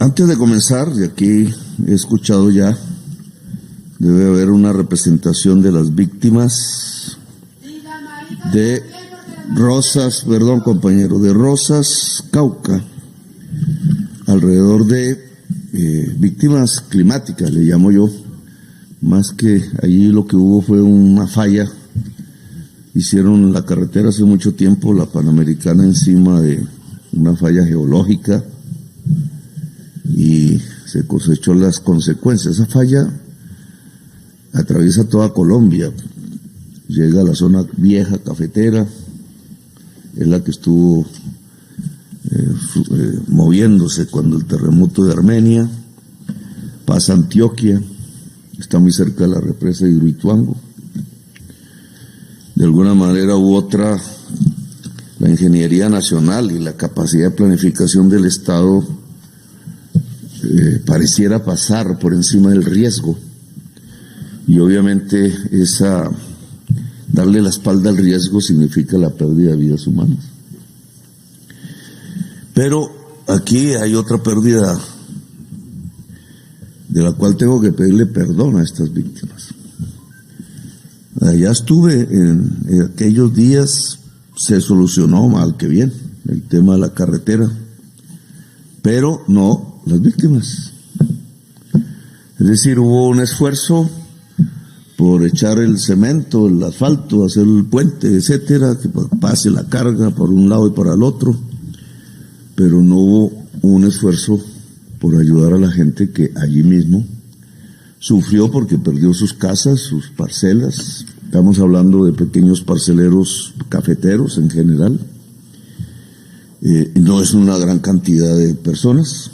Antes de comenzar, y aquí he escuchado ya, debe haber una representación de las víctimas de Rosas, perdón compañero, de Rosas, Cauca, alrededor de víctimas climáticas, le llamo yo, más que allí lo que hubo fue una falla. Hicieron la carretera hace mucho tiempo, la Panamericana, encima de una falla geológica y se cosechó las consecuencias. Esa falla atraviesa toda Colombia, llega a la zona vieja cafetera, es la que estuvo moviéndose cuando el terremoto de Armenia, pasa Antioquia, está muy cerca de la represa de Hidroituango. De alguna manera u otra, la ingeniería nacional y la capacidad de planificación del Estado pareciera pasar por encima del riesgo. Y obviamente darle la espalda al riesgo significa la pérdida de vidas humanas. Pero aquí hay otra pérdida de la cual tengo que pedirle perdón a estas víctimas. Ya estuve en aquellos días, se solucionó mal que bien el tema de la carretera, pero no las víctimas. Es decir, hubo un esfuerzo por echar el cemento, el asfalto, hacer el puente, etcétera, que pase la carga por un lado y para el otro, pero no hubo un esfuerzo por ayudar a la gente que allí mismo sufrió porque perdió sus casas, sus parcelas. Estamos hablando de pequeños parceleros cafeteros en general. No es una gran cantidad de personas.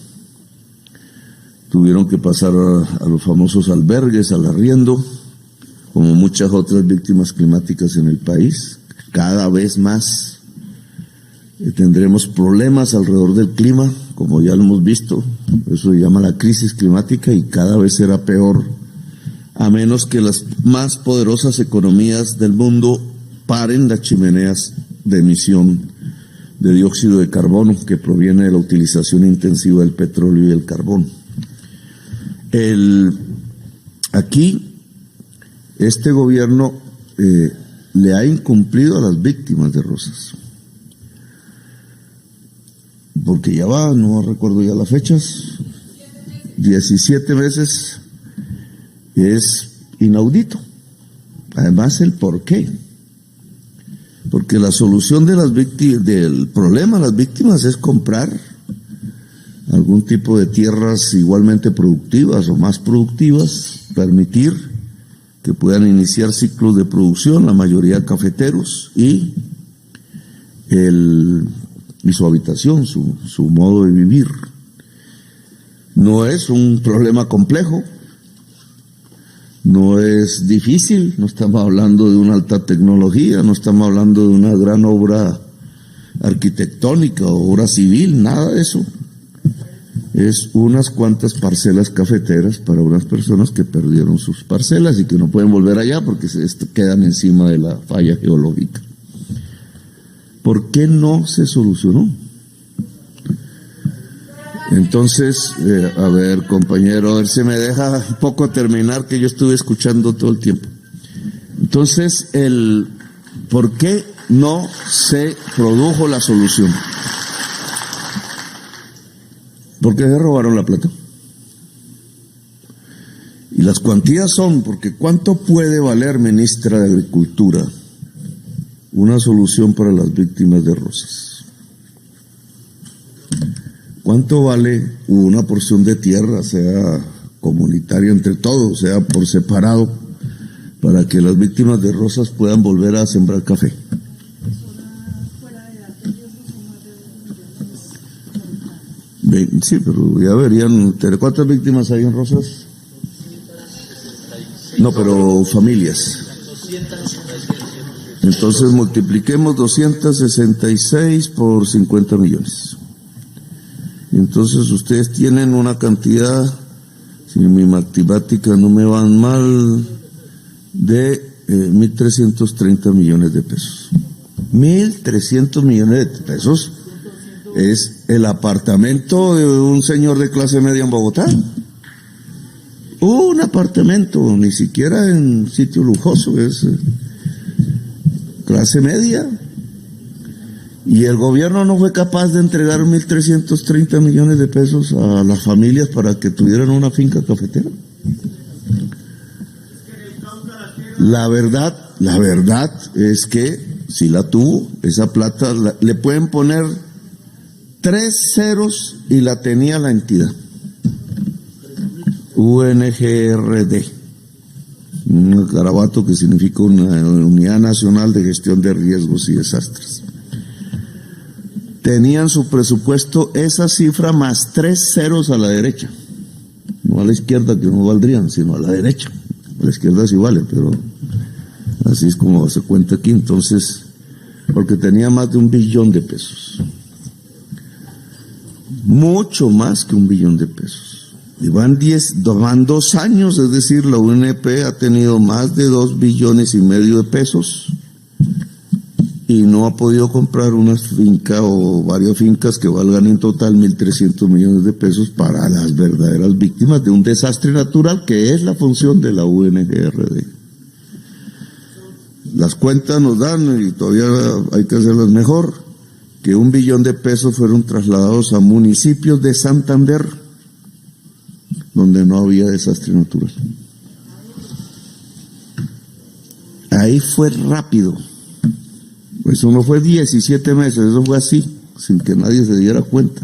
Tuvieron que pasar a los famosos albergues, al arriendo, como muchas otras víctimas climáticas en el país. Cada vez más tendremos problemas alrededor del clima, como ya lo hemos visto. Eso se llama la crisis climática y cada vez será peor, a menos que las más poderosas economías del mundo paren las chimeneas de emisión de dióxido de carbono que proviene de la utilización intensiva del petróleo y el carbón. Aquí este gobierno le ha incumplido a las víctimas de Rosas, porque ya va, no recuerdo ya las fechas, 17 meses, es inaudito. Además, el por qué. Porque la solución de las del problema de las víctimas es comprar algún tipo de tierras igualmente productivas o más productivas, permitir que puedan iniciar ciclos de producción, la mayoría cafeteros, y su habitación, su modo de vivir. No es un problema complejo, no es difícil, no estamos hablando de una alta tecnología, no estamos hablando de una gran obra arquitectónica o obra civil, nada de eso. Es unas cuantas parcelas cafeteras para unas personas que perdieron sus parcelas y que no pueden volver allá porque quedan encima de la falla geológica. ¿Por qué no se solucionó? Entonces, a ver, compañero, a ver si me deja un poco terminar, que yo estuve escuchando todo el tiempo. Entonces, ¿por qué no se produjo la solución? ¿Por qué se robaron la plata? Y las cuantías son, porque ¿cuánto puede valer, ministra de Agricultura, una solución para las víctimas de Rosas? ¿Cuánto vale una porción de tierra, sea comunitaria entre todos, sea por separado, para que las víctimas de Rosas puedan volver a sembrar café? Sí, pero ya verían, ¿cuántas víctimas hay en Rosas? No, pero familias. Entonces multipliquemos 266 por 50 millones. Entonces ustedes tienen una cantidad, si mi matemática no me van mal, de 1.330 millones de pesos. 1.300 millones de pesos es el apartamento de un señor de clase media en Bogotá. Un apartamento, ni siquiera en sitio lujoso, es clase media. Y el gobierno no fue capaz de entregar 1.330 millones de pesos a las familias para que tuvieran una finca cafetera. La verdad es que si la tuvo, esa plata, le pueden poner 3 ceros y la tenía la entidad. UNGRD, un garabato que significa una Unidad Nacional de Gestión de Riesgos y Desastres. Tenían su presupuesto esa cifra más 3 ceros a la derecha, no a la izquierda, que no valdrían, sino a la derecha. A la izquierda sí vale, pero así es como se cuenta aquí. Entonces, porque tenía más de 1 billón de pesos, mucho más que 1 billón de pesos. Y van 2 años, es decir, la UNP ha tenido más de 2,5 billones de pesos y no ha podido comprar una finca o varias fincas que valgan en total 1.300 millones de pesos para las verdaderas víctimas de un desastre natural, que es la función de la UNGRD. Las cuentas nos dan, y todavía hay que hacerlas mejor, que 1 billón de pesos fueron trasladados a municipios de Santander, donde no había desastre natural. Ahí fue rápido. Eso no fue 17 meses, eso fue así, sin que nadie se diera cuenta.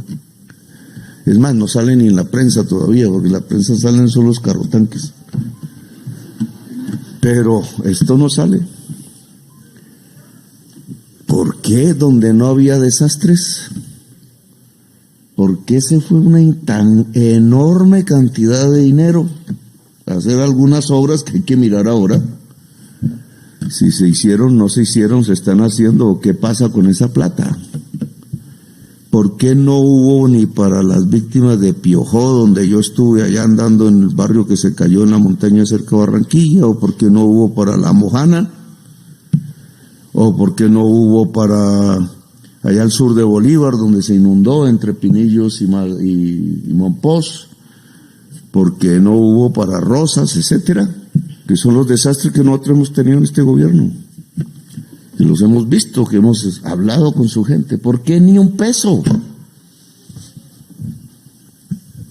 Es más, no sale ni en la prensa todavía, porque en la prensa salen solo los carrotanques. Pero esto no sale. ¿Por qué donde no había desastres? ¿Por qué se fue una tan enorme cantidad de dinero a hacer algunas obras que hay que mirar ahora? Si se hicieron, no se hicieron, se están haciendo, o qué pasa con esa plata. ¿Por qué no hubo ni para las víctimas de Piojó, donde yo estuve allá andando en el barrio que se cayó en la montaña cerca de Barranquilla? ¿O por qué no hubo para La Mojana? ¿O por qué no hubo para allá al sur de Bolívar, donde se inundó entre Pinillos y Monpós? ¿Por qué no hubo para Rosas, etcétera? Que son los desastres que nosotros hemos tenido en este gobierno, que los hemos visto, que hemos hablado con su gente. ¿Por qué ni un peso?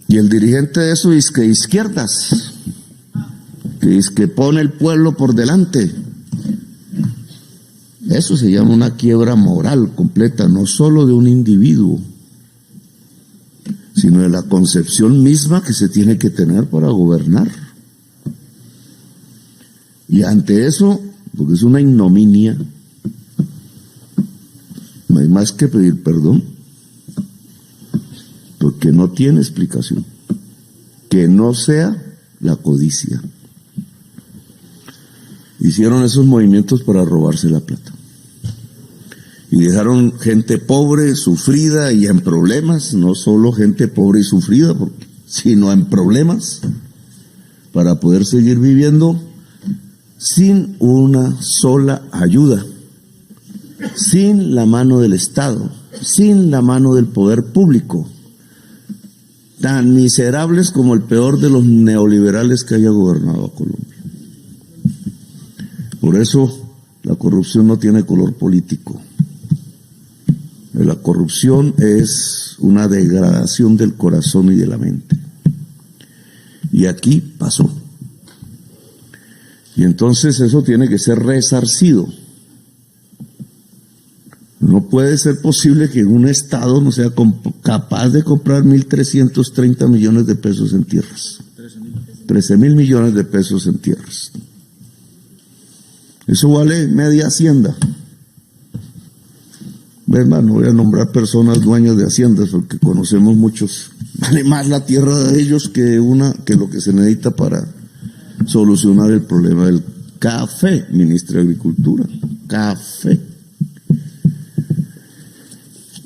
Y el dirigente de eso es que izquierdas, que es que pone el pueblo por delante. Eso se llama una quiebra moral completa, no solo de un individuo, sino de la concepción misma que se tiene que tener para gobernar. Y ante eso, porque es una ignominia, no hay más que pedir perdón, porque no tiene explicación, que no sea la codicia. Hicieron esos movimientos para robarse la plata. Y dejaron gente pobre, sufrida y en problemas, no solo gente pobre y sufrida, sino en problemas, para poder seguir viviendo sin una sola ayuda, sin la mano del Estado, sin la mano del poder público, tan miserables como el peor de los neoliberales que haya gobernado a Colombia. Por eso la corrupción no tiene color político. La corrupción es una degradación del corazón y de la mente. Y aquí pasó. Y entonces eso tiene que ser resarcido. No puede ser posible que un Estado no sea capaz de comprar 1.330 millones de pesos en tierras. 13.000 millones de pesos en tierras. Eso vale media hacienda. Hermano, voy a nombrar personas dueñas de haciendas porque conocemos muchos. Vale más la tierra de ellos que lo que se necesita para solucionar el problema del café, ministra de Agricultura. Café.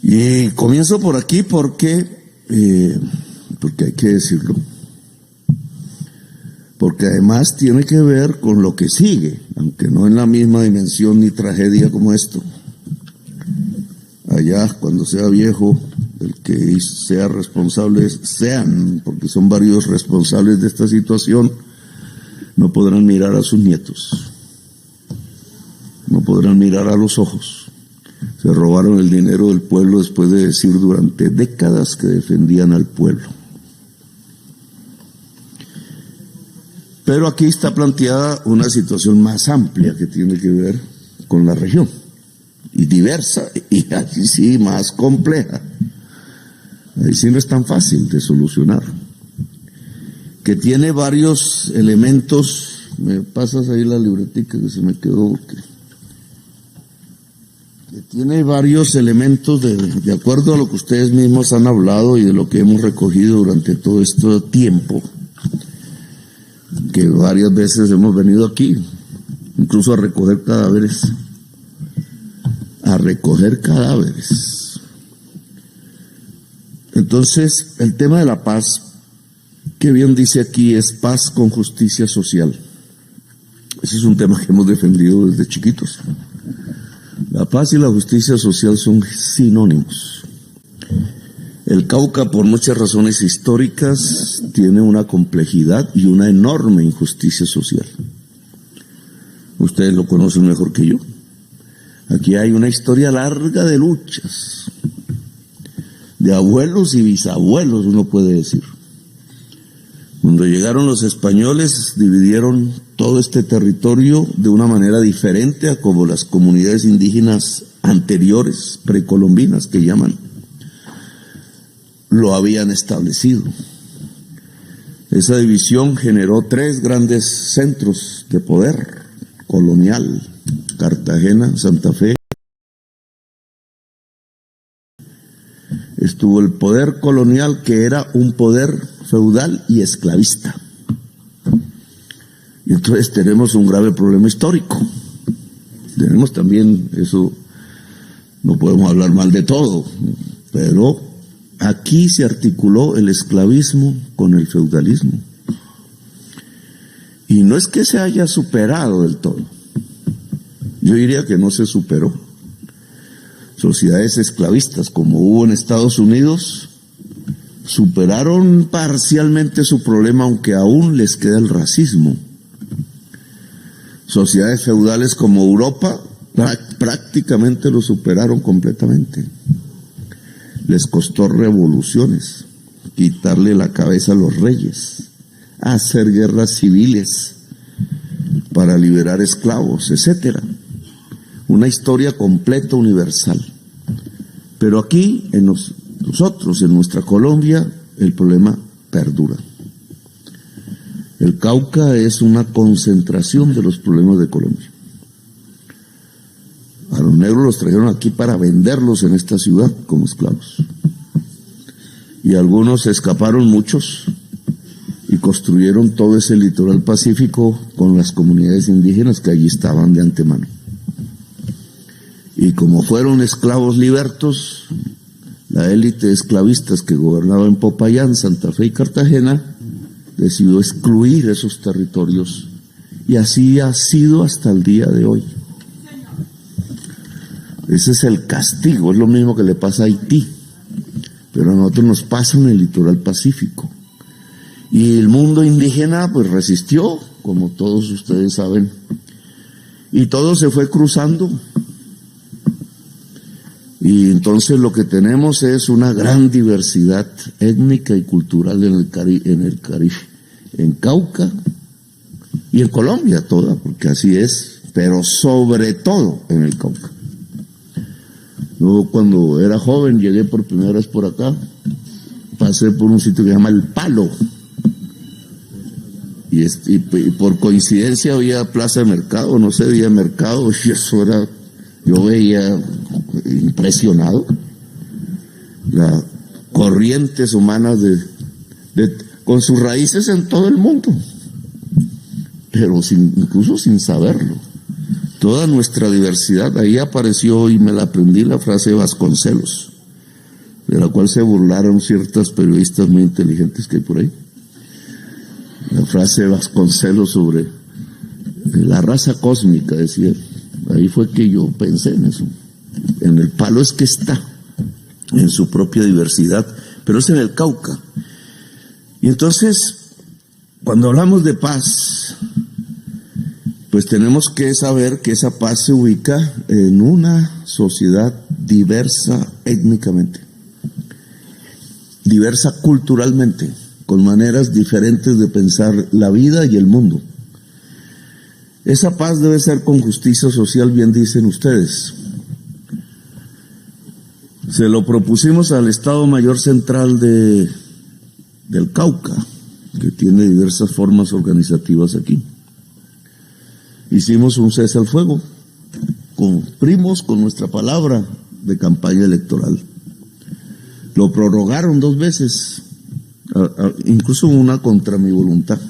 Y comienzo por aquí porque hay que decirlo. Porque además tiene que ver con lo que sigue, aunque no en la misma dimensión ni tragedia como esto. Allá, cuando sea viejo, el que sea responsable sean, porque son varios responsables de esta situación, no podrán mirar a sus nietos, no podrán mirar a los ojos. Se robaron el dinero del pueblo después de decir durante décadas que defendían al pueblo. Pero aquí está planteada una situación más amplia que tiene que ver con la región, y diversa, y aquí sí más compleja. Ahí sí no es tan fácil de solucionar, que tiene varios elementos. Me pasas ahí la libretica que se me quedó, que tiene varios elementos de acuerdo a lo que ustedes mismos han hablado y de lo que hemos recogido durante todo este tiempo, que varias veces hemos venido aquí, incluso a recoger cadáveres, Entonces, el tema de la paz, que bien dice aquí, es paz con justicia social. Ese es un tema que hemos defendido desde chiquitos. La paz y la justicia social son sinónimos. El Cauca, por muchas razones históricas, tiene una complejidad y una enorme injusticia social. Ustedes lo conocen mejor que yo. Aquí hay una historia larga de luchas, de abuelos y bisabuelos, uno puede decir. Cuando llegaron los españoles, dividieron todo este territorio de una manera diferente a como las comunidades indígenas anteriores, precolombinas que llaman, lo habían establecido. Esa división generó 3 grandes centros de poder colonial: Cartagena, Santa Fe. Estuvo el poder colonial, que era un poder feudal y esclavista. Y entonces tenemos un grave problema histórico. Tenemos también, eso no podemos hablar mal de todo, pero aquí se articuló el esclavismo con el feudalismo. Y no es que se haya superado del todo. Yo diría que no se superó. Sociedades esclavistas, como hubo en Estados Unidos, superaron parcialmente su problema, aunque aún les queda el racismo. Sociedades feudales como Europa prácticamente lo superaron completamente. Les costó revoluciones, quitarle la cabeza a los reyes, hacer guerras civiles para liberar esclavos, etcétera. Una historia completa, universal. Pero aquí, nosotros, en nuestra Colombia, el problema perdura. El Cauca es una concentración de los problemas de Colombia. A los negros los trajeron aquí para venderlos en esta ciudad como esclavos. Y algunos escaparon, muchos, y construyeron todo ese litoral pacífico con las comunidades indígenas que allí estaban de antemano. Y como fueron esclavos libertos, la élite de esclavistas que gobernaba en Popayán, Santa Fe y Cartagena decidió excluir esos territorios, y así ha sido hasta el día de hoy. Ese es el castigo, es lo mismo que le pasa a Haití, pero a nosotros nos pasa en el litoral pacífico. Y el mundo indígena pues resistió, como todos ustedes saben, y todo se fue cruzando. Y entonces lo que tenemos es una gran diversidad étnica y cultural en el Caribe, en Cauca y en Colombia toda, porque así es, pero sobre todo en el Cauca. Yo cuando era joven llegué por primera vez por acá, pasé por un sitio que se llama El Palo, y por coincidencia había plaza de mercado, no sé, había mercado, y eso era, yo veía impresionado las corrientes humanas con sus raíces en todo el mundo, pero incluso sin saberlo. Toda nuestra diversidad, ahí apareció, y me la aprendí, la frase de Vasconcelos, de la cual se burlaron ciertas periodistas muy inteligentes que hay por ahí. La frase de Vasconcelos sobre la raza cósmica, decía. Ahí fue que yo pensé en eso. En el palo es que está. en su propia diversidad, pero es en el Cauca. Y entonces, cuando hablamos de paz, pues tenemos que saber que esa paz se ubica en una sociedad diversa étnicamente, diversa culturalmente, con maneras diferentes de pensar la vida y el mundo. Esa paz debe ser con justicia social, bien dicen ustedes. Se lo propusimos al Estado Mayor Central del Cauca, que tiene diversas formas organizativas aquí. Hicimos un cese al fuego, cumplimos con nuestra palabra de campaña electoral. Lo prorrogaron 2 veces, incluso una contra mi voluntad.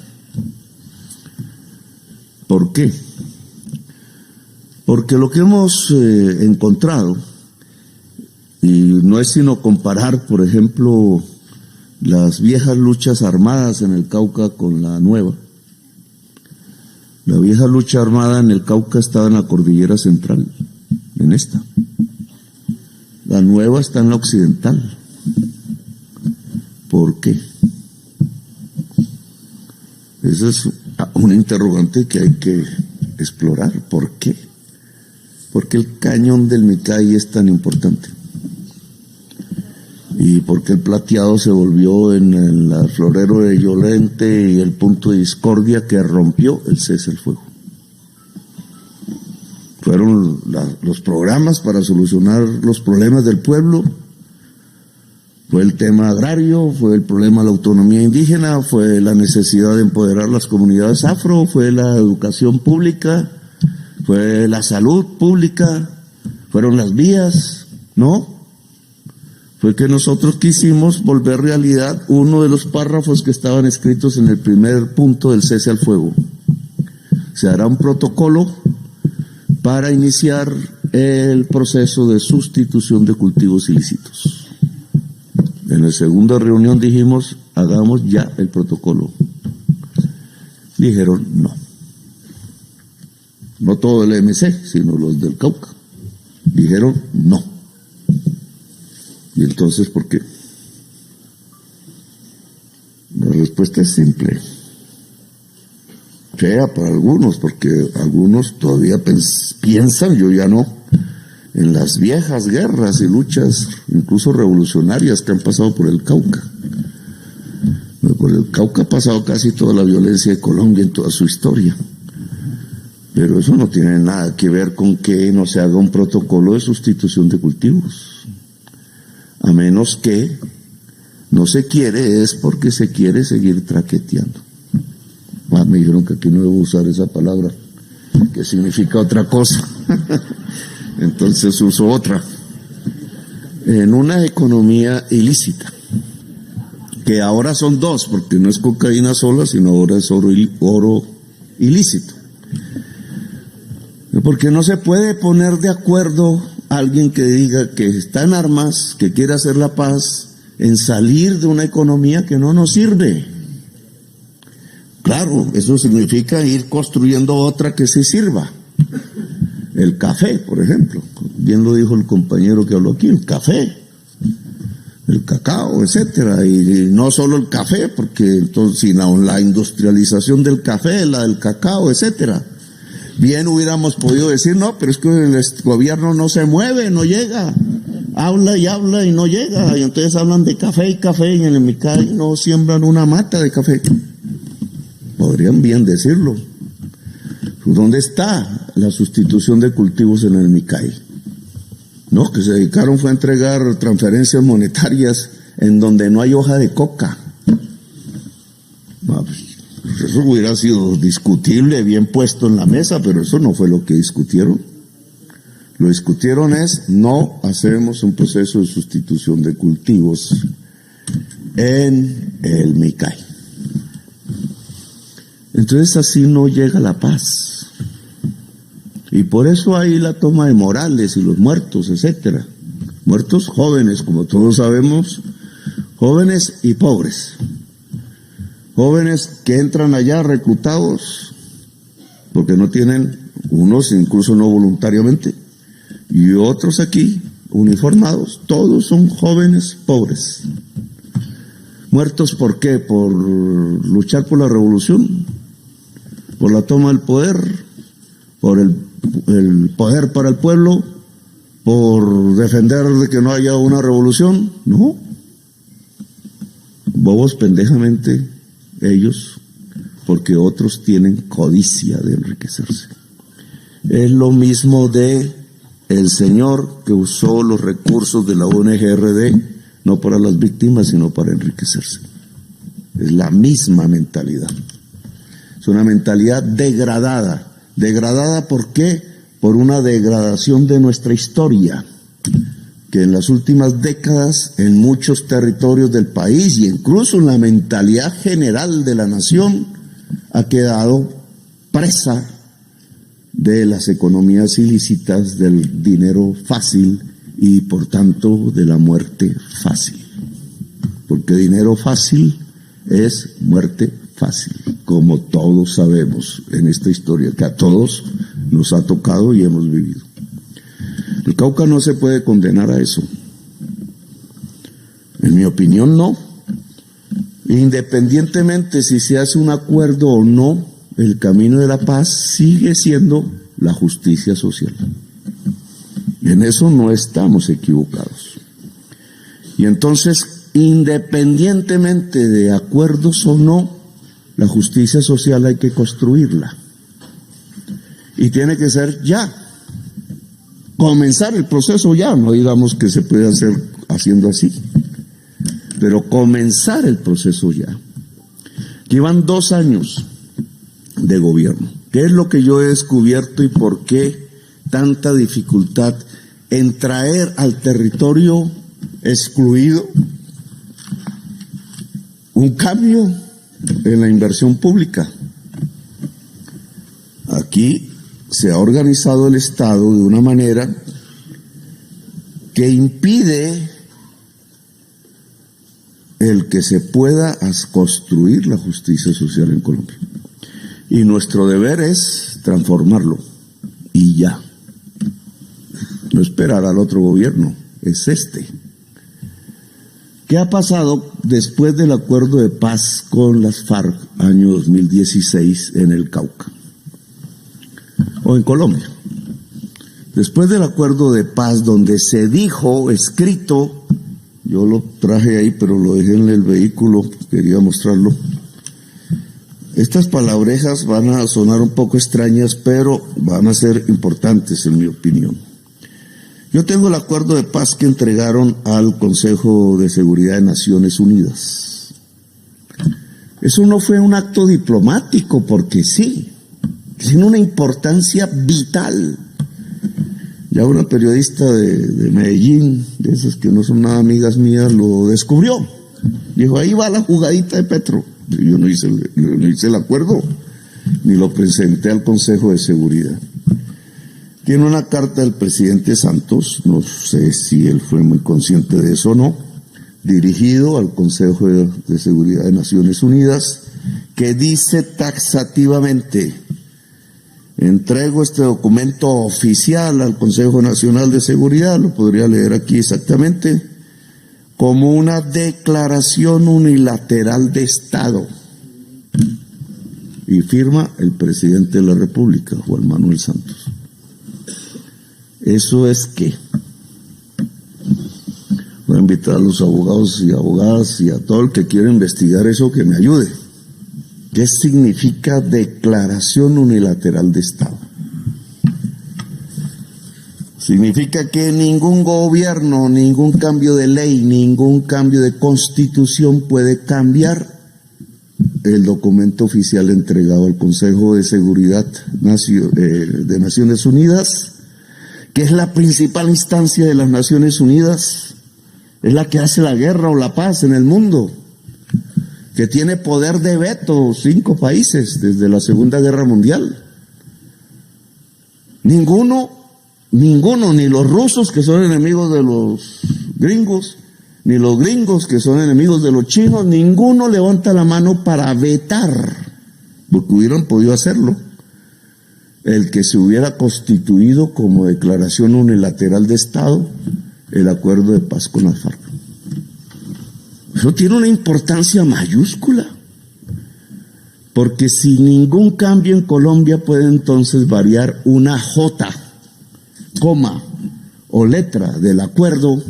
¿Por qué? Porque lo que hemos encontrado, y no es sino comparar, por ejemplo, las viejas luchas armadas en el Cauca con la nueva. La vieja lucha armada en el Cauca estaba en la cordillera central, en esta. La nueva está en la occidental. ¿Por qué? Ese es un interrogante que hay que explorar. ¿Por qué? ¿Por qué el cañón del Micay es tan importante? ¿Y por qué el Plateado se volvió en el florero de Llorente y el punto de discordia que rompió el cese al fuego? Fueron los programas para solucionar los problemas del pueblo. Fue el tema agrario, fue el problema de la autonomía indígena, fue la necesidad de empoderar las comunidades afro, fue la educación pública, fue la salud pública, fueron las vías, ¿no? Fue que nosotros quisimos volver realidad uno de los párrafos que estaban escritos en el primer punto del cese al fuego. Se hará un protocolo para iniciar el proceso de sustitución de cultivos ilícitos. En la segunda reunión dijimos, hagamos ya el protocolo. Dijeron no. No todo el MC, sino los del Cauca. Dijeron no. ¿Y entonces por qué? La respuesta es simple. Fea para algunos, porque algunos todavía piensan, yo ya no, en las viejas guerras y luchas, incluso revolucionarias, que han pasado por el Cauca. Por el Cauca ha pasado casi toda la violencia de Colombia en toda su historia. Pero eso no tiene nada que ver con que no se haga un protocolo de sustitución de cultivos. A menos que no se quiere, es porque se quiere seguir traqueteando. Me dijeron que aquí no debo usar esa palabra, que significa otra cosa. Entonces uso otra. En una economía ilícita, que ahora son 2, porque no es cocaína sola, sino ahora es oro ilícito. Porque no se puede poner de acuerdo alguien que diga que está en armas, que quiere hacer la paz, en salir de una economía que no nos sirve. Claro, eso significa ir construyendo otra que sí sirva. El café, por ejemplo, bien lo dijo el compañero que habló aquí, el café, el cacao, etcétera, y no solo el café, porque entonces sino la industrialización del café, la del cacao, etcétera. Bien hubiéramos podido decir, no, pero es que el gobierno no se mueve, no llega, habla y no llega, y entonces hablan de café, y en el Micay no siembran una mata de café. Podrían bien decirlo. ¿Dónde está la sustitución de cultivos en el Micay? No, que se dedicaron fue a entregar transferencias monetarias en donde no hay hoja de coca. No, pues eso hubiera sido discutible, bien puesto en la mesa, pero eso no fue lo que discutieron. Lo discutieron es, no hacemos un proceso de sustitución de cultivos en el Micay. Entonces así no llega la paz. Y por eso hay la toma de Morales y los muertos, etcétera. Muertos jóvenes, como todos sabemos, jóvenes y pobres. Jóvenes que entran allá reclutados porque no tienen, unos incluso no voluntariamente, y otros aquí, uniformados, todos son jóvenes pobres. ¿Muertos por qué? ¿Por luchar por la revolución? ¿Por la toma del poder? ¿Por el poder para el pueblo? ¿Por defender de que no haya una revolución? No. Bobos pendejamente ellos, porque otros tienen codicia de enriquecerse. Es lo mismo de el señor que usó los recursos de la ONG-RD, no para las víctimas, sino para enriquecerse. Es la misma mentalidad. Es una mentalidad degradada. ¿Degradada por qué? Por una degradación de nuestra historia, que en las últimas décadas en muchos territorios del país y incluso en la mentalidad general de la nación ha quedado presa de las economías ilícitas, del dinero fácil y por tanto de la muerte fácil. Porque dinero fácil es muerte fácil, como todos sabemos en esta historia, que a todos nos ha tocado y hemos vivido. El Cauca no se puede condenar a eso. En mi opinión, no. Independientemente si se hace un acuerdo o no, el camino de la paz sigue siendo la justicia social. Y en eso no estamos equivocados. Y entonces, independientemente de acuerdos o no, la justicia social hay que construirla. Y tiene que ser ya. Comenzar el proceso ya, no digamos que se puede hacer haciendo así, pero comenzar el proceso ya. Llevan 2 años de gobierno. ¿Qué es lo que yo he descubierto y por qué tanta dificultad en traer al territorio excluido un cambio en la inversión pública? Aquí se ha organizado el Estado de una manera que impide el que se pueda construir la justicia social en Colombia. Y nuestro deber es transformarlo, y ya. No esperar al otro gobierno, es este. ¿Qué ha pasado después del acuerdo de paz con las FARC, año 2016, en el Cauca? O en Colombia. Después del acuerdo de paz, donde se dijo, escrito, yo lo traje ahí, pero lo dejé en el vehículo, quería mostrarlo. Estas palabrejas van a sonar un poco extrañas, pero van a ser importantes en mi opinión. Yo tengo el acuerdo de paz que entregaron al Consejo de Seguridad de Naciones Unidas. Eso no fue un acto diplomático, porque sí, tiene una importancia vital. Ya una periodista de Medellín, de esas que no son nada amigas mías, lo descubrió. Dijo, ahí va la jugadita de Petro. Yo no hice el acuerdo, ni lo presenté al Consejo de Seguridad. Tiene una carta del presidente Santos, no sé si él fue muy consciente de eso o no, dirigido al Consejo de Seguridad de Naciones Unidas, que dice taxativamente: entrego este documento oficial al Consejo Nacional de Seguridad, lo podría leer aquí exactamente, como una declaración unilateral de Estado. Y firma el presidente de la República, Juan Manuel Santos. ¿Eso es qué? Voy a invitar a los abogados y abogadas y a todo el que quiera investigar eso que me ayude. ¿Qué significa declaración unilateral de Estado? Significa que ningún gobierno, ningún cambio de ley, ningún cambio de constitución puede cambiar el documento oficial entregado al Consejo de Seguridad de Naciones Unidas, que es la principal instancia de las Naciones Unidas, es la que hace la guerra o la paz en el mundo, que tiene poder de veto 5 países desde la Segunda Guerra Mundial. Ninguno, ni los rusos, que son enemigos de los gringos, ni los gringos, que son enemigos de los chinos, ninguno levanta la mano para vetar, porque hubieran podido hacerlo, el que se hubiera constituido como declaración unilateral de Estado el acuerdo de paz con las FARC. Eso tiene una importancia mayúscula, porque sin ningún cambio en Colombia puede entonces variar una J, coma o letra del acuerdo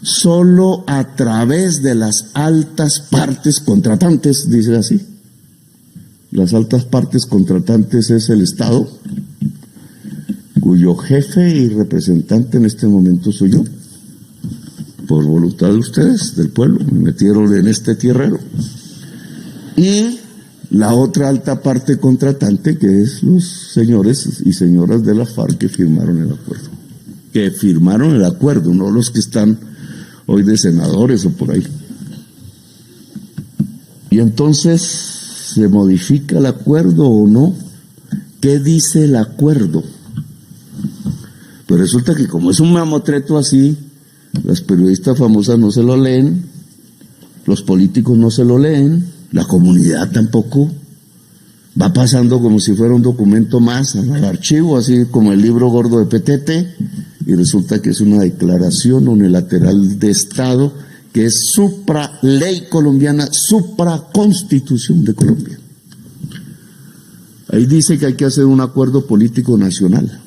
solo a través de las altas partes contratantes, dice así. Las altas partes contratantes es el Estado, cuyo jefe y representante en este momento soy yo. Por voluntad de ustedes, del pueblo, me metieron en este tierrero. Y la otra alta parte contratante, que es los señores y señoras de la FARC que firmaron el acuerdo. Que firmaron el acuerdo, no los que están hoy de senadores o por ahí. Y entonces, ¿se modifica el acuerdo o no? ¿Qué dice el acuerdo? Pues resulta que como es un mamotreto así, las periodistas famosas no se lo leen, los políticos no se lo leen, la comunidad tampoco. Va pasando como si fuera un documento más al archivo, así como el libro gordo de Petete, y resulta que es una declaración unilateral de Estado que es supra ley colombiana, supra constitución de Colombia. Ahí dice que hay que hacer un acuerdo político nacional,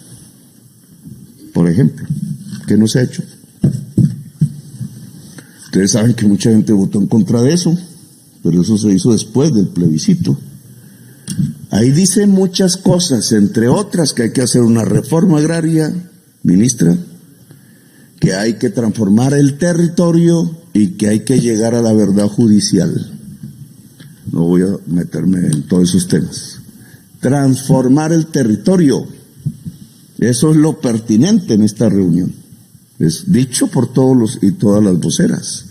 por ejemplo, que no se ha hecho. Ustedes saben que mucha gente votó en contra de eso, pero eso se hizo después del plebiscito. Ahí dice muchas cosas, entre otras que hay que hacer una reforma agraria, ministra, que hay que transformar el territorio y que hay que llegar a la verdad judicial. No voy a meterme en todos esos temas. Transformar el territorio, eso es lo pertinente en esta reunión. Es dicho por todos y todas las voceras.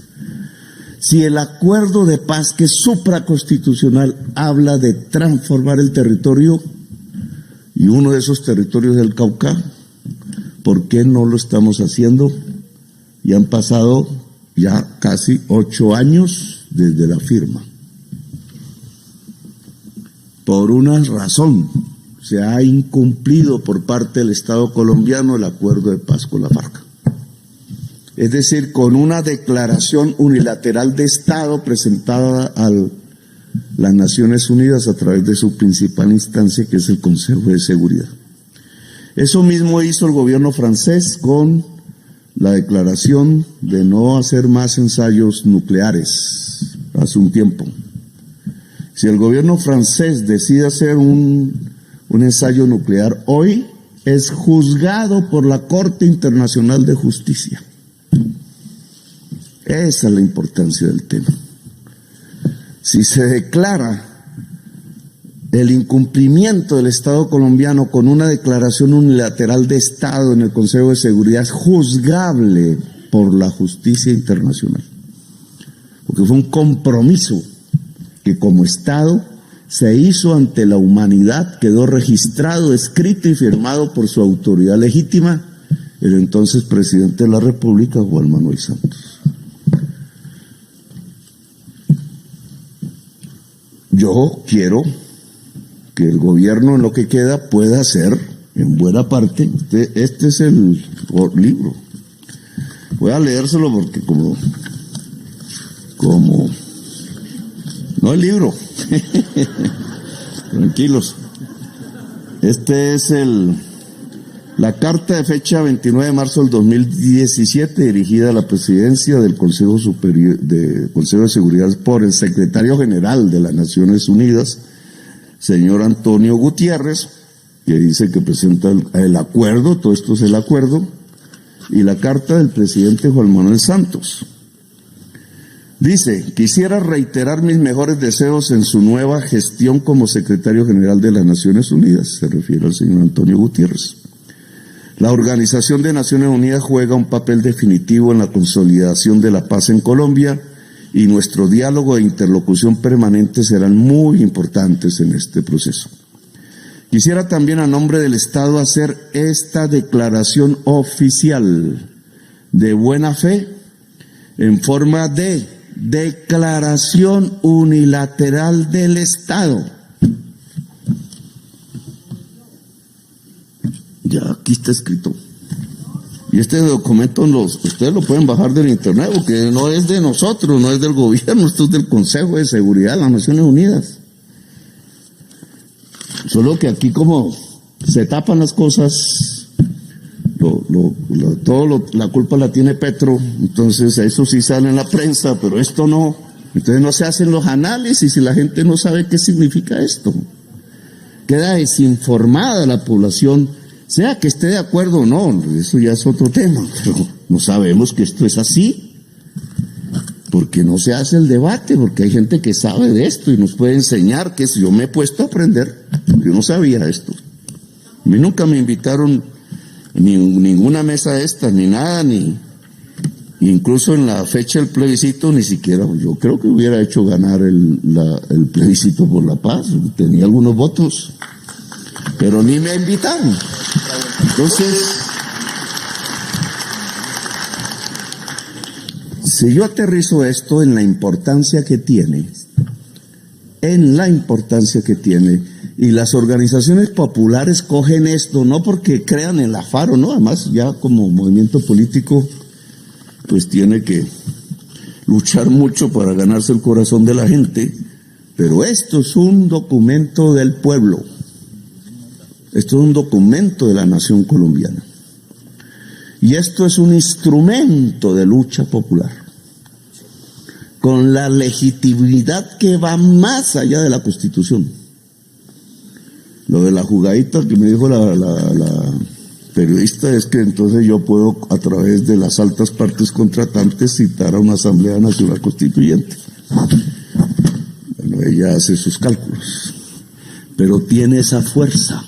Si el acuerdo de paz, que es supraconstitucional, habla de transformar el territorio, y uno de esos territorios es el Cauca, ¿por qué no lo estamos haciendo? Y han pasado ya casi 8 años desde la firma. Por una razón, se ha incumplido por parte del Estado colombiano el acuerdo de paz con la FARC. Es decir, con una declaración unilateral de Estado presentada a las Naciones Unidas a través de su principal instancia, que es el Consejo de Seguridad. Eso mismo hizo el gobierno francés con la declaración de no hacer más ensayos nucleares hace un tiempo. Si el gobierno francés decide hacer un ensayo nuclear hoy, es juzgado por la Corte Internacional de Justicia. Esa es la importancia del tema. Si se declara el incumplimiento del Estado colombiano con una declaración unilateral de Estado en el Consejo de Seguridad, es juzgable por la justicia internacional, porque fue un compromiso que como Estado se hizo ante la humanidad, quedó registrado, escrito y firmado por su autoridad legítima, el entonces presidente de la República, Juan Manuel Santos. Yo quiero que el gobierno en lo que queda pueda hacer, en buena parte, este es el libro. Voy a leérselo porque como no el libro, tranquilos. Este es la carta de fecha 29 de marzo del 2017 dirigida a la presidencia del Consejo de Seguridad por el secretario general de las Naciones Unidas, señor Antonio Gutiérrez, que dice que presenta el acuerdo, todo esto es el acuerdo, y la carta del presidente Juan Manuel Santos. Dice: quisiera reiterar mis mejores deseos en su nueva gestión como secretario general de las Naciones Unidas, se refiere al señor Antonio Gutiérrez. La Organización de Naciones Unidas juega un papel definitivo en la consolidación de la paz en Colombia y nuestro diálogo e interlocución permanente serán muy importantes en este proceso. Quisiera también a nombre del Estado hacer esta declaración oficial de buena fe en forma de declaración unilateral del Estado. Ya aquí está escrito. Y este documento ustedes lo pueden bajar del internet, porque no es de nosotros, no es del gobierno, esto es del Consejo de Seguridad de las Naciones Unidas. Solo que aquí como se tapan las cosas, la culpa la tiene Petro, entonces eso sí sale en la prensa, pero esto no. Entonces no se hacen los análisis y la gente no sabe qué significa esto. Queda desinformada la población, sea que esté de acuerdo o no, eso ya es otro tema, pero no sabemos que esto es así, porque no se hace el debate, porque hay gente que sabe de esto y nos puede enseñar, que si yo me he puesto a aprender, yo no sabía esto. A mí nunca me invitaron ninguna mesa esta, ni nada, incluso en la fecha del plebiscito ni siquiera, yo creo que hubiera hecho ganar el plebiscito por la paz, tenía algunos votos, pero ni me invitaron. Entonces, si yo aterrizo esto en la importancia que tiene, y las organizaciones populares cogen esto, no porque crean en la FARO, no, además ya como movimiento político, pues tiene que luchar mucho para ganarse el corazón de la gente, pero esto es un documento del pueblo, esto es un documento de la nación colombiana, y esto es un instrumento de lucha popular, con la legitimidad que va más allá de la Constitución. Lo de la jugadita que me dijo la periodista es que entonces yo puedo, a través de las altas partes contratantes, citar a una Asamblea Nacional Constituyente. Bueno, ella hace sus cálculos, pero tiene esa fuerza.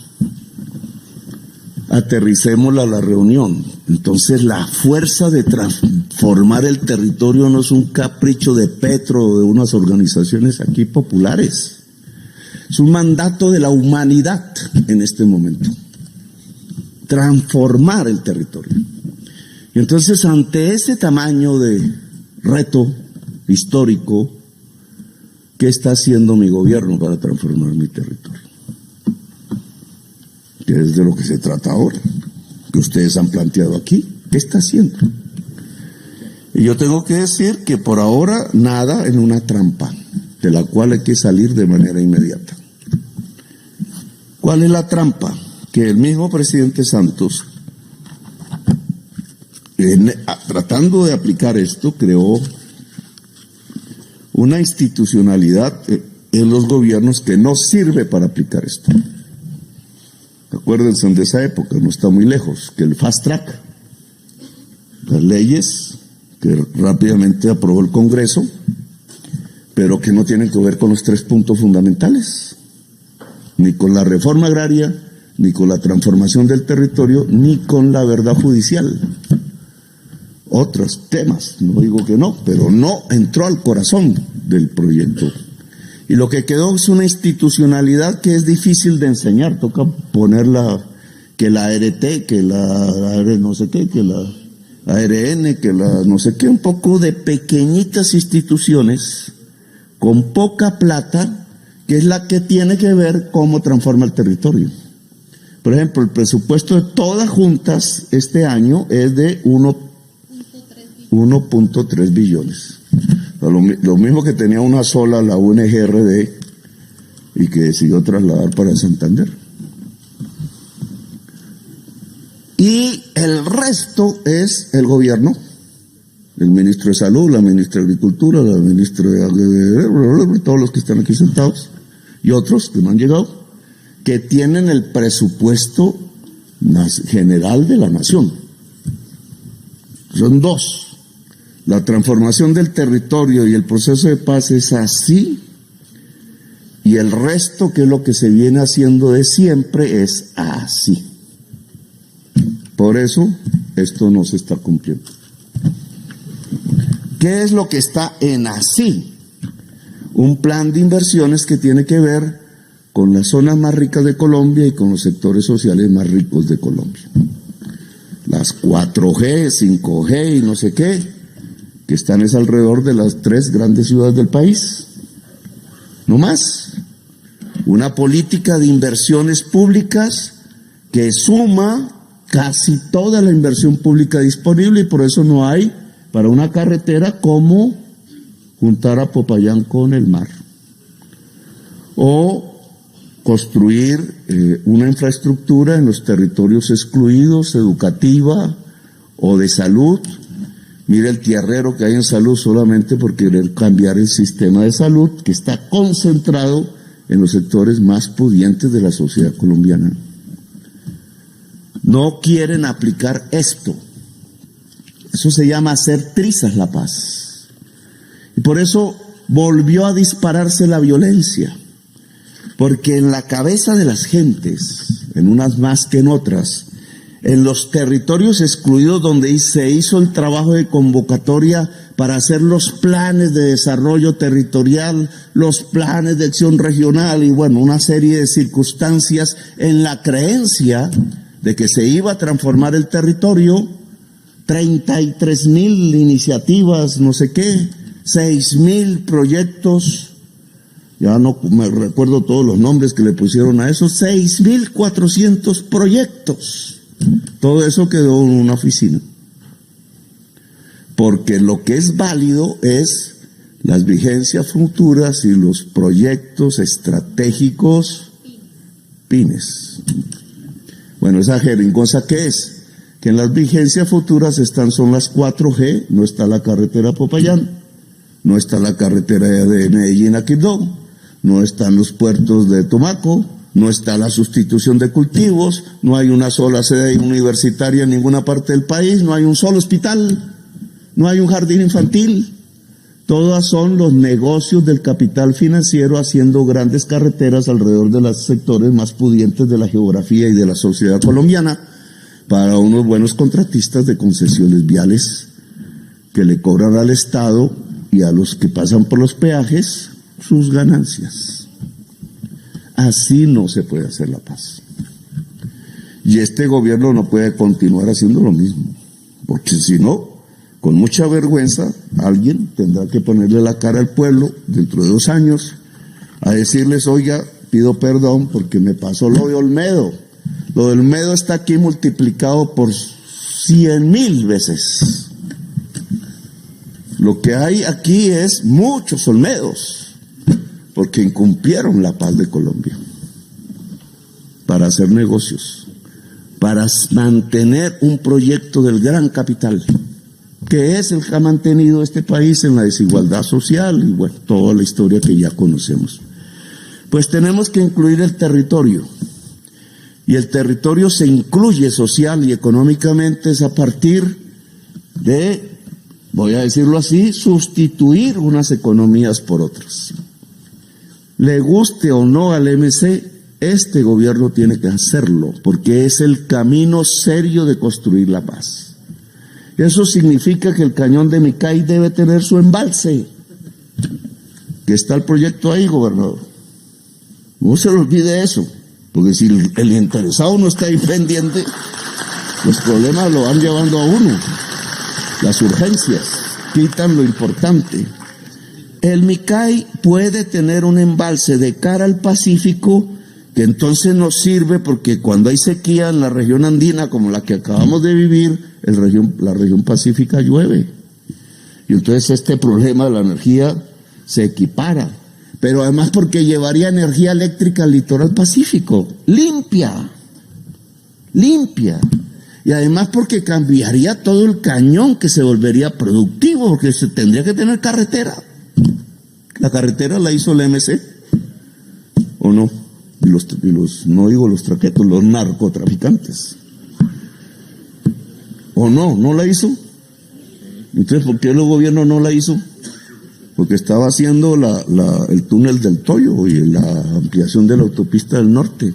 Aterricémosla a la reunión. Entonces la fuerza de transformar el territorio no es un capricho de Petro o de unas organizaciones aquí populares. Es un mandato de la humanidad en este momento. Transformar el territorio. Y entonces, ante ese tamaño de reto histórico, ¿qué está haciendo mi gobierno para transformar mi territorio? Que es de lo que se trata ahora, que ustedes han planteado aquí. ¿Qué está haciendo? Y yo tengo que decir que por ahora nada en una trampa, de la cual hay que salir de manera inmediata. ¿Cuál es la trampa? Que el mismo presidente Santos, tratando de aplicar esto, creó una institucionalidad en los gobiernos que no sirve para aplicar esto. Acuérdense de esa época, no está muy lejos, que el fast track, las leyes que rápidamente aprobó el Congreso, pero que no tienen que ver con los 3 puntos fundamentales, ni con la reforma agraria, ni con la transformación del territorio, ni con la verdad judicial. Otros temas, no digo que no, pero no entró al corazón del proyecto. Y lo que quedó es una institucionalidad que es difícil de enseñar, toca ponerla, que la ART, que la no sé qué, que la ARN, que la no sé qué, un poco de pequeñitas instituciones con poca plata, que es la que tiene que ver cómo transforma el territorio. Por ejemplo, el presupuesto de todas juntas este año es de 1.3 billones. Lo mismo que tenía una sola, la UNGRD, y que decidió trasladar para Santander. Y el resto es el gobierno, el ministro de Salud, la ministra de Agricultura, la ministra de todos los que están aquí sentados, y otros que no han llegado, que tienen el presupuesto general de la nación. Son 2. La transformación del territorio y el proceso de paz es así, y el resto, que es lo que se viene haciendo de siempre, es así. Por eso, esto no se está cumpliendo. ¿Qué es lo que está en así? Un plan de inversiones que tiene que ver con las zonas más ricas de Colombia y con los sectores sociales más ricos de Colombia. Las 4G, 5G y no sé qué, que están es alrededor de las 3 grandes ciudades del país. No más. Una política de inversiones públicas que suma casi toda la inversión pública disponible, y por eso no hay para una carretera como juntar a Popayán con el mar, o construir una infraestructura en los territorios excluidos, educativa o de salud. Mire el tierrero que hay en salud solamente por querer cambiar el sistema de salud que está concentrado en los sectores más pudientes de la sociedad colombiana. No quieren aplicar esto. Eso se llama hacer trizas la paz. Y por eso volvió a dispararse la violencia. Porque en la cabeza de las gentes, en unas más que en otras, en los territorios excluidos donde se hizo el trabajo de convocatoria para hacer los planes de desarrollo territorial, los planes de acción regional y bueno, una serie de circunstancias en la creencia de que se iba a transformar el territorio, 33,000 iniciativas, no sé qué, 6,000 proyectos. Ya no me recuerdo todos los nombres que le pusieron a esos, 6,400 proyectos. Todo eso quedó en una oficina. Porque lo que es válido es las vigencias futuras y los proyectos estratégicos PINES. Bueno, esa jeringosa, ¿qué es? Que en las vigencias futuras son las 4G, no está la carretera Popayán, no está la carretera de Medellín a Quibdó, no están los puertos de Tumaco, no está la sustitución de cultivos, no hay una sola sede universitaria en ninguna parte del país, no hay un solo hospital, no hay un jardín infantil. Todas son los negocios del capital financiero haciendo grandes carreteras alrededor de los sectores más pudientes de la geografía y de la sociedad colombiana para unos buenos contratistas de concesiones viales que le cobran al Estado y a los que pasan por los peajes sus ganancias. Así no se puede hacer la paz. Y este gobierno no puede continuar haciendo lo mismo, porque si no, con mucha vergüenza, alguien tendrá que ponerle la cara al pueblo dentro de 2 años a decirles, oiga, pido perdón porque me pasó lo de Olmedo. Lo de Olmedo está aquí multiplicado por 100,000 veces. Lo que hay aquí es muchos Olmedos, porque incumplieron la paz de Colombia para hacer negocios, para mantener un proyecto del gran capital, que es el que ha mantenido este país en la desigualdad social y bueno, toda la historia que ya conocemos. Pues tenemos que incluir el territorio, y el territorio se incluye social y económicamente es a partir de, voy a decirlo así, sustituir unas economías por otras. Le guste o no al MC, este gobierno tiene que hacerlo, porque es el camino serio de construir la paz. Eso significa que el cañón de Micay debe tener su embalse, que está el proyecto ahí, gobernador. No se le olvide eso, porque si el interesado no está ahí pendiente, los problemas lo van llevando a uno. Las urgencias quitan lo importante. El Micay puede tener un embalse de cara al Pacífico que entonces nos sirve porque cuando hay sequía en la región andina como la que acabamos de vivir, la región pacífica llueve. Y entonces este problema de la energía se equipara. Pero además porque llevaría energía eléctrica al litoral pacífico, limpia. Y además porque cambiaría todo el cañón que se volvería productivo, porque se tendría que tener carretera. La carretera la hizo el MC, ¿o no? Y los no digo los traquetos, los narcotraficantes. ¿O no la hizo? Entonces, ¿por qué el gobierno no la hizo? Porque estaba haciendo el túnel del Toyo y la ampliación de la autopista del norte.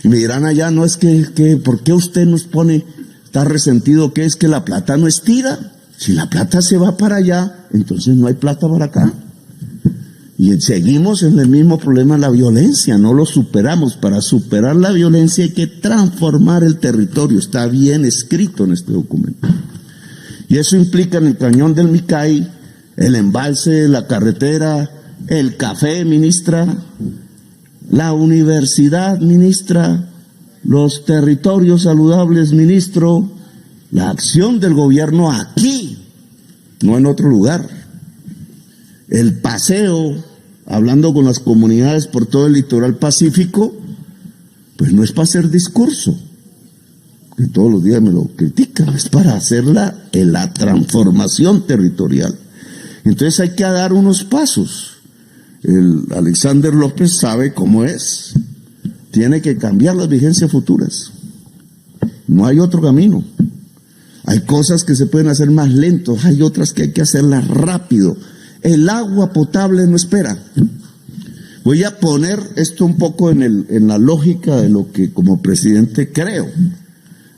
Y me dirán allá, no es que ¿por qué usted nos pone, está resentido, que es que la plata no estira? Si la plata se va para allá, entonces no hay plata para acá. Y seguimos en el mismo problema, la violencia, no lo superamos. Para superar la violencia hay que transformar el territorio, está bien escrito en este documento. Y eso implica en el cañón del Micay, el embalse, la carretera, el café, ministra, la universidad, ministra, los territorios saludables, ministro, la acción del gobierno aquí, no en otro lugar. El paseo, hablando con las comunidades por todo el litoral pacífico, pues no es para hacer discurso, que todos los días me lo critican, es para hacer la transformación territorial. Entonces hay que dar unos pasos. El Alexander López sabe cómo es. Tiene que cambiar las vigencias futuras. No hay otro camino. Hay cosas que se pueden hacer más lentos, hay otras que hay que hacerlas rápido. El agua potable no espera. Voy a poner esto un poco en la lógica de lo que como presidente creo.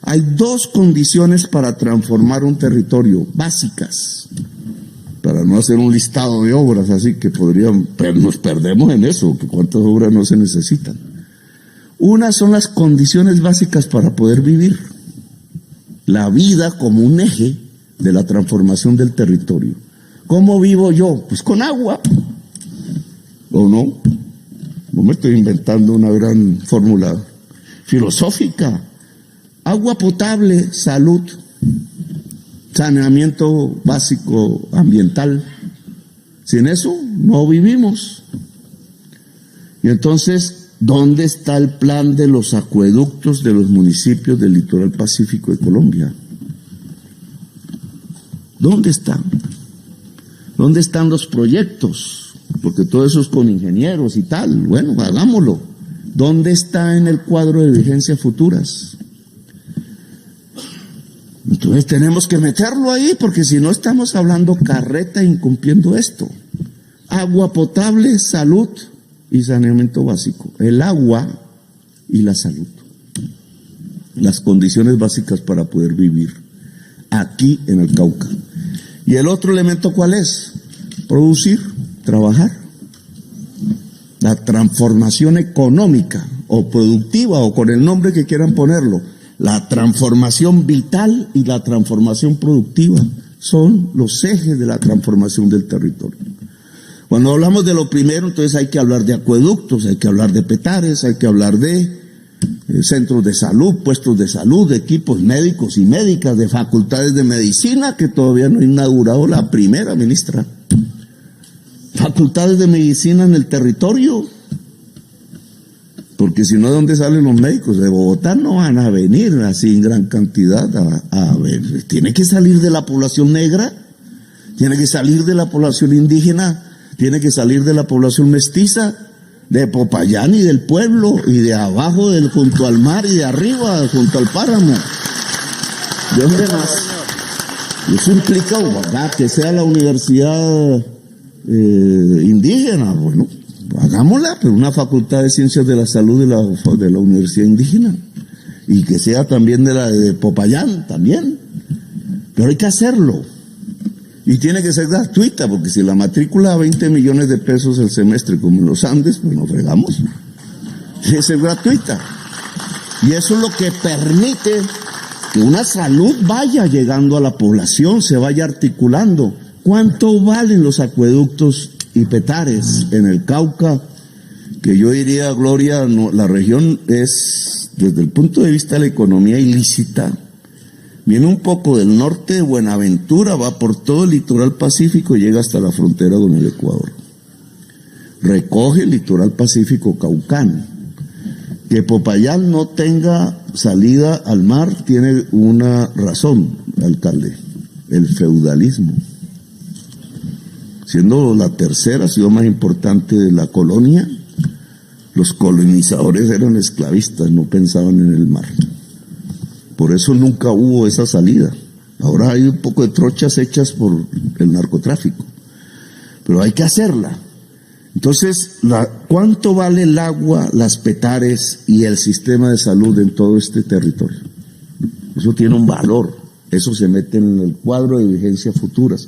Hay dos condiciones para transformar un territorio, básicas, para no hacer un listado de obras así que nos perdemos en eso, que cuántas obras no se necesitan. Una son las condiciones básicas para poder vivir. La vida como un eje de la transformación del territorio. ¿Cómo vivo yo? Pues con agua. ¿O no? No me estoy inventando una gran fórmula filosófica. Agua potable, salud, saneamiento básico ambiental. Sin eso no vivimos. Y entonces, ¿dónde está el plan de los acueductos de los municipios del litoral pacífico de Colombia? ¿Dónde están? ¿Dónde están los proyectos? Porque todo eso es con ingenieros y tal. Bueno, hagámoslo. ¿Dónde está en el cuadro de vigencias futuras? Entonces tenemos que meterlo ahí, porque si no estamos hablando carreta incumpliendo esto. Agua potable, salud y saneamiento básico. El agua y la salud. Las condiciones básicas para poder vivir aquí en el Cauca. ¿Y el otro elemento cuál es? Producir, trabajar. La transformación económica o productiva o con el nombre que quieran ponerlo. La transformación vital y la transformación productiva son los ejes de la transformación del territorio. Cuando hablamos de lo primero, entonces hay que hablar de acueductos, hay que hablar de petares, hay que hablar de centros de salud, puestos de salud, de equipos médicos y médicas, de facultades de medicina, que todavía no ha inaugurado la primera, ministra. Facultades de medicina en el territorio. Porque si no, ¿de dónde salen los médicos? De Bogotá no van a venir así en gran cantidad a ver. Tiene que salir de la población negra, tiene que salir de la población indígena, tiene que salir de la población mestiza, de Popayán y del pueblo, y de abajo junto al mar y de arriba junto al páramo. ¿De dónde más? Eso implica, ¿verdad?, que sea la universidad indígena. Bueno, hagámosla, pero una facultad de ciencias de la salud de la universidad indígena, y que sea también de la de Popayán también, pero hay que hacerlo y tiene que ser gratuita, porque si la matrícula a 20 millones de pesos el semestre como en los Andes, pues nos fregamos. Tiene que ser gratuita, y eso es lo que permite que una salud vaya llegando a la población, se vaya articulando. ¿Cuánto valen los acueductos y petares en el Cauca? Que yo diría, Gloria, no, la región es, desde el punto de vista de la economía ilícita, viene un poco del norte de Buenaventura, va por todo el litoral pacífico y llega hasta la frontera con el Ecuador. Recoge el litoral pacífico caucano. Que Popayán no tenga salida al mar tiene una razón, alcalde: el feudalismo. Siendo la tercera ciudad más importante de la colonia, los colonizadores eran esclavistas, no pensaban en el mar. Por eso nunca hubo esa salida. Ahora hay un poco de trochas hechas por el narcotráfico, pero hay que hacerla. Entonces, ¿cuánto vale el agua, las petares y el sistema de salud en todo este territorio? Eso tiene un valor, eso se mete en el cuadro de vigencias futuras.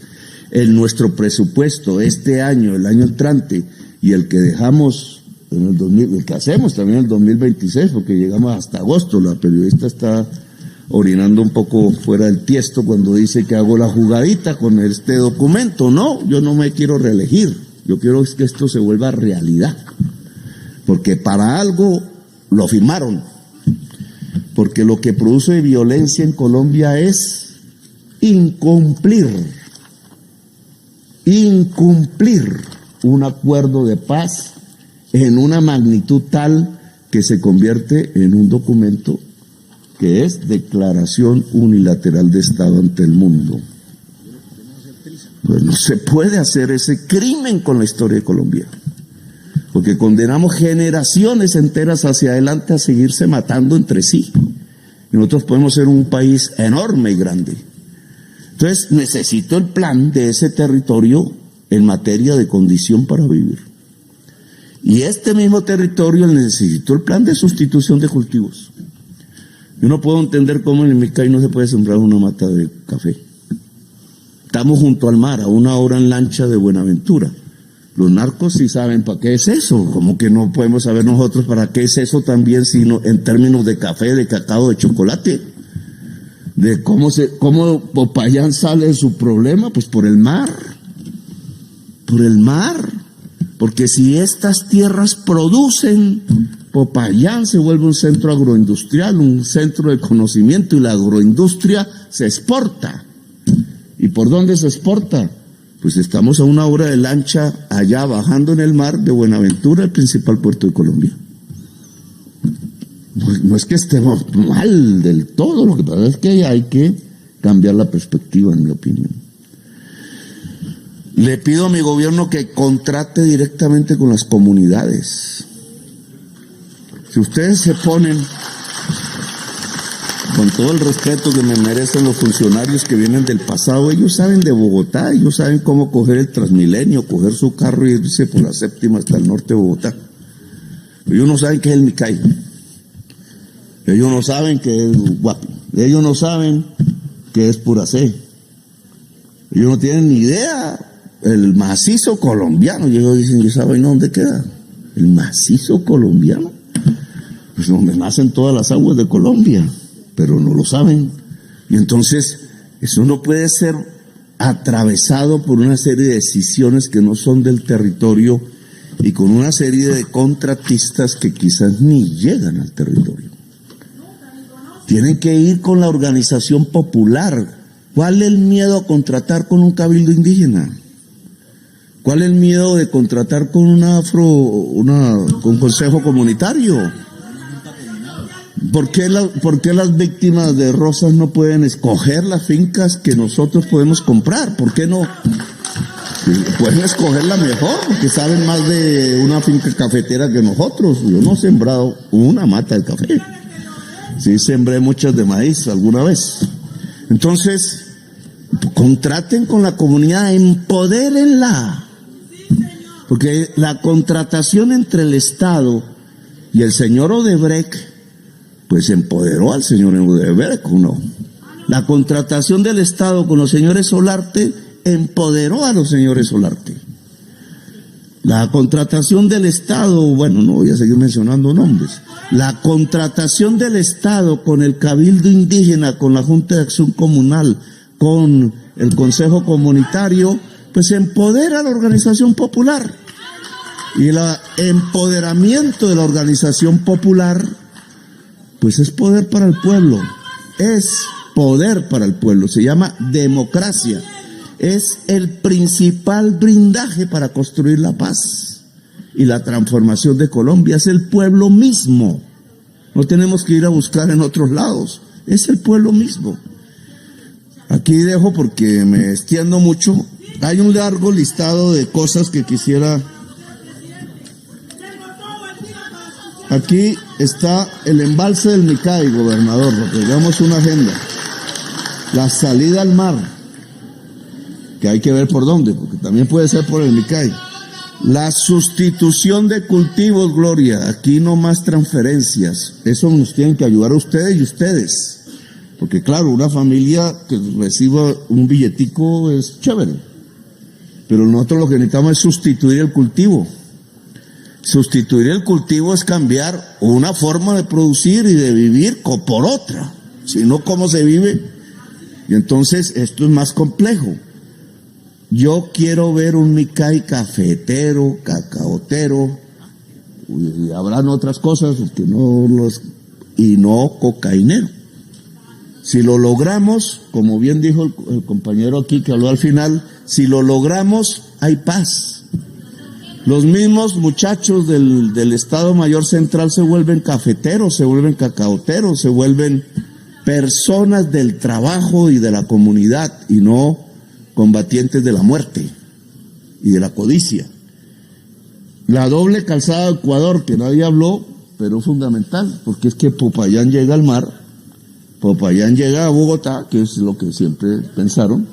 En nuestro presupuesto este año, el año entrante, y el que dejamos en el 2000, el que hacemos también en el 2026, porque llegamos hasta agosto. La periodista está orinando un poco fuera del tiesto cuando dice que hago la jugadita con este documento. No, yo no me quiero reelegir, yo quiero que esto se vuelva realidad, porque para algo lo firmaron. porque lo que produce violencia en Colombia es incumplir un acuerdo de paz en una magnitud tal que se convierte en un documento que es declaración unilateral de Estado ante el mundo. Pues no se puede hacer ese crimen con la historia de Colombia, porque condenamos generaciones enteras hacia adelante a seguirse matando entre sí. Y nosotros podemos ser un país enorme y grande. Entonces necesito el plan de ese territorio en materia de condición para vivir. Y este mismo territorio necesito el plan de sustitución de cultivos. Yo no puedo entender cómo en el Micay no se puede sembrar una mata de café. Estamos junto al mar, a 1 hora en lancha de Buenaventura. Los narcos sí saben para qué es eso, como que no podemos saber nosotros para qué es eso también, sino en términos de café, de cacao, de chocolate. De cómo Popayán sale de su problema, pues por el mar, porque si estas tierras producen, Popayán se vuelve un centro agroindustrial, un centro de conocimiento, y la agroindustria se exporta. ¿Y por dónde se exporta? Pues estamos a 1 hora de lancha allá bajando en el mar de Buenaventura, el principal puerto de Colombia. No es que estemos mal del todo, lo que pasa es que hay que cambiar la perspectiva, en mi opinión. Le pido a mi gobierno que contrate directamente con las comunidades. Si ustedes se ponen, con todo el respeto que me merecen los funcionarios que vienen del pasado, ellos saben de Bogotá, ellos saben cómo coger el Transmilenio, coger su carro y irse por la 7ª hasta el norte de Bogotá. Pero ellos no saben qué es el Micay. Ellos no saben qué es Guapi. Ellos no saben qué es Puracé. Ellos no tienen ni idea. El macizo colombiano. Y ellos dicen, ¿y saben dónde queda? El macizo colombiano. Pues donde nacen todas las aguas de Colombia. Pero no lo saben. Y entonces, eso no puede ser atravesado por una serie de decisiones que no son del territorio y con una serie de contratistas que quizás ni llegan al territorio. Tienen que ir con la organización popular. ¿Cuál es el miedo a contratar con un cabildo indígena? ¿Cuál es el miedo de contratar con con consejo comunitario? ¿Por qué las víctimas de Rosas no pueden escoger las fincas que nosotros podemos comprar? ¿Por qué no? Pueden escogerla mejor, porque saben más de una finca cafetera que nosotros. Yo no he sembrado una mata de café. Sí sembré muchas de maíz alguna vez. Entonces, contraten con la comunidad, empodérenla. Porque la contratación entre el Estado y el señor Odebrecht, pues empoderó al señor Odebrecht, ¿no? La contratación del Estado con los señores Solarte empoderó a los señores Solarte. La contratación del Estado, bueno, no voy a seguir mencionando nombres. La contratación del Estado con el Cabildo Indígena, con la Junta de Acción Comunal, con el Consejo Comunitario, pues empodera a la organización popular. Y el empoderamiento de la organización popular, pues es poder para el pueblo. Es poder para el pueblo. Se llama democracia. Es el principal blindaje para construir la paz y la transformación de Colombia. Es el pueblo mismo. No tenemos que ir a buscar en otros lados. Es el pueblo mismo. Aquí dejo porque me extiendo mucho. Hay un largo listado de cosas que quisiera. Aquí está el embalse del Micay, gobernador, porque digamos una agenda. La salida al mar, que hay que ver por dónde, porque también puede ser por el Micay. La sustitución de cultivos, Gloria, aquí no más transferencias. Eso nos tienen que ayudar a ustedes y ustedes. Porque claro, una familia que reciba un billetico es chévere. Pero nosotros lo que necesitamos es sustituir el cultivo. Sustituir el cultivo es cambiar una forma de producir y de vivir por otra. Si no, ¿cómo se vive? Y entonces esto es más complejo. Yo quiero ver un Micay cafetero, cacaotero, y habrán otras cosas que no los... y no cocainero. Si lo logramos, como bien dijo el compañero aquí que habló al final, si lo logramos, hay paz. Los mismos muchachos del Estado Mayor Central se vuelven cafeteros, se vuelven cacaoteros, se vuelven personas del trabajo y de la comunidad y no combatientes de la muerte y de la codicia. La doble calzada de Ecuador, que nadie habló, pero es fundamental, porque es que Popayán llega al mar, Popayán llega a Bogotá, que es lo que siempre pensaron,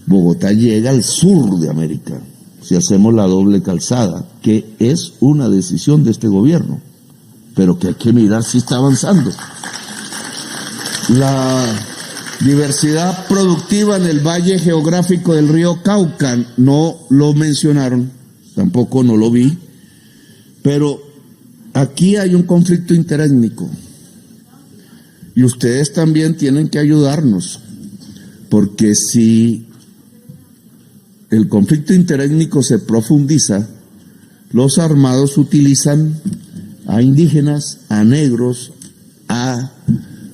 Bogotá llega al sur de América, si hacemos la doble calzada, que es una decisión de este gobierno, pero que hay que mirar si está avanzando. La diversidad productiva en el valle geográfico del río Cauca, no lo mencionaron, tampoco no lo vi, pero aquí hay un conflicto interétnico y ustedes también tienen que ayudarnos, porque si el conflicto interétnico se profundiza, los armados utilizan a indígenas, a negros, a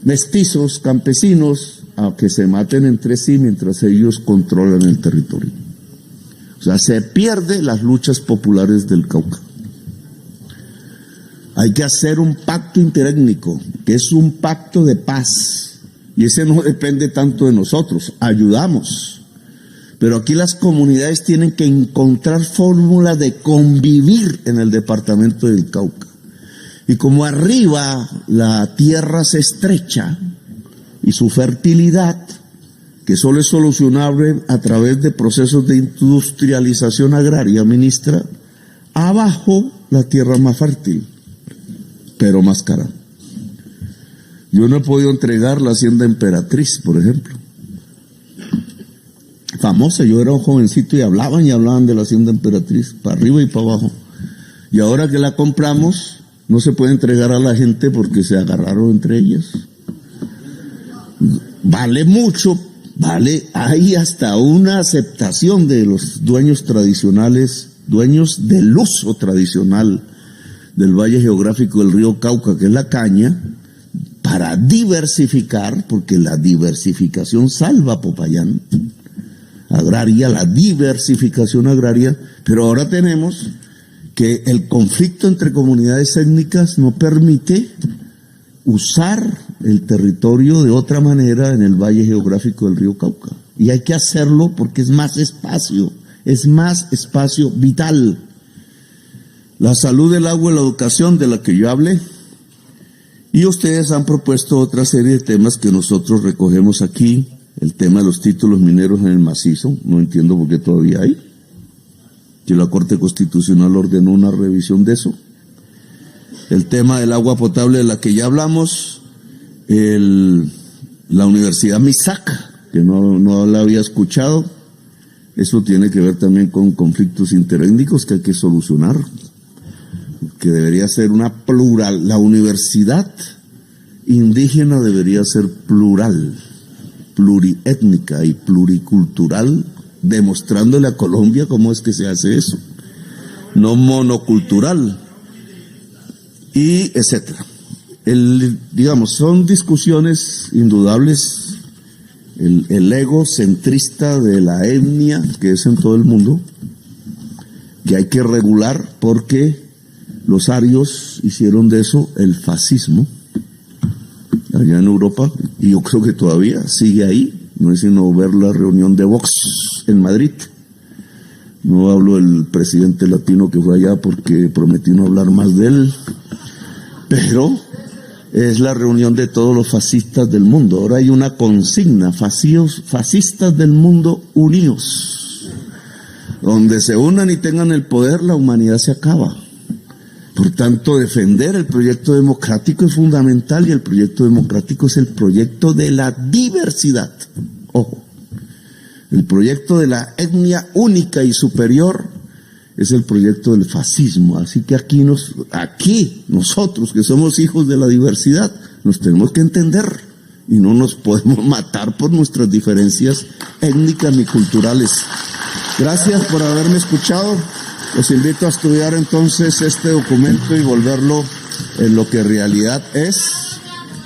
mestizos, campesinos, a que se maten entre sí mientras ellos controlan el territorio. O sea, se pierden las luchas populares del Cauca. Hay que hacer un pacto interétnico, que es un pacto de paz, y ese no depende tanto de nosotros, ayudamos. Pero aquí las comunidades tienen que encontrar fórmulas de convivir en el departamento del Cauca. Y como arriba la tierra se estrecha y su fertilidad, que solo es solucionable a través de procesos de industrialización agraria, ministra, abajo la tierra es más fértil, pero más cara. Yo no he podido entregar la hacienda Emperatriz, por ejemplo. Famosa, yo era un jovencito y hablaban de la hacienda Emperatriz, para arriba y para abajo. Y ahora que la compramos, no se puede entregar a la gente porque se agarraron entre ellas. Vale mucho, hay hasta una aceptación de los dueños tradicionales, dueños del uso tradicional del valle geográfico del río Cauca, que es la caña, para diversificar, porque la diversificación salva a Popayán agraria, la diversificación agraria, pero ahora tenemos que el conflicto entre comunidades étnicas no permite usar el territorio de otra manera en el valle geográfico del río Cauca. Y hay que hacerlo porque es más espacio vital. La salud, el agua y la educación de la que yo hablé. Y ustedes han propuesto otra serie de temas que nosotros recogemos aquí. El tema de los títulos mineros en el macizo, no entiendo por qué todavía hay. Que la Corte Constitucional ordenó una revisión de eso. El tema del agua potable de la que ya hablamos, la Universidad Misac, que no la había escuchado, eso tiene que ver también con conflictos interétnicos que hay que solucionar, que debería ser una plural, la universidad indígena debería ser plural, pluriétnica y pluricultural, demostrándole a Colombia cómo es que se hace eso, no monocultural, y etcétera. Digamos, son discusiones indudables, el ego centrista de la etnia que es en todo el mundo, que hay que regular porque los arios hicieron de eso el fascismo allá en Europa, y yo creo que todavía sigue ahí. No es sino ver la reunión de Vox en Madrid. No hablo del presidente latino que fue allá porque prometí no hablar más de él, pero es la reunión de todos los fascistas del mundo. Ahora hay una consigna: fascistas del mundo unidos. Donde se unan y tengan el poder, la humanidad se acaba. Por tanto, defender el proyecto democrático es fundamental, y el proyecto democrático es el proyecto de la diversidad. Ojo, el proyecto de la etnia única y superior es el proyecto del fascismo. Así que aquí nosotros que somos hijos de la diversidad, nos tenemos que entender y no nos podemos matar por nuestras diferencias étnicas ni culturales. Gracias por haberme escuchado. Los invito a estudiar entonces este documento y volverlo en lo que en realidad es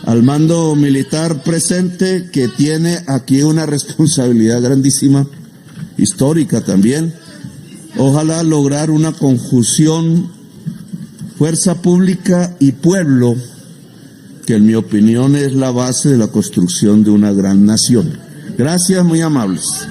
al mando militar presente, que tiene aquí una responsabilidad grandísima, histórica también. Ojalá lograr una conjunción, fuerza pública y pueblo, que en mi opinión es la base de la construcción de una gran nación. Gracias, muy amables.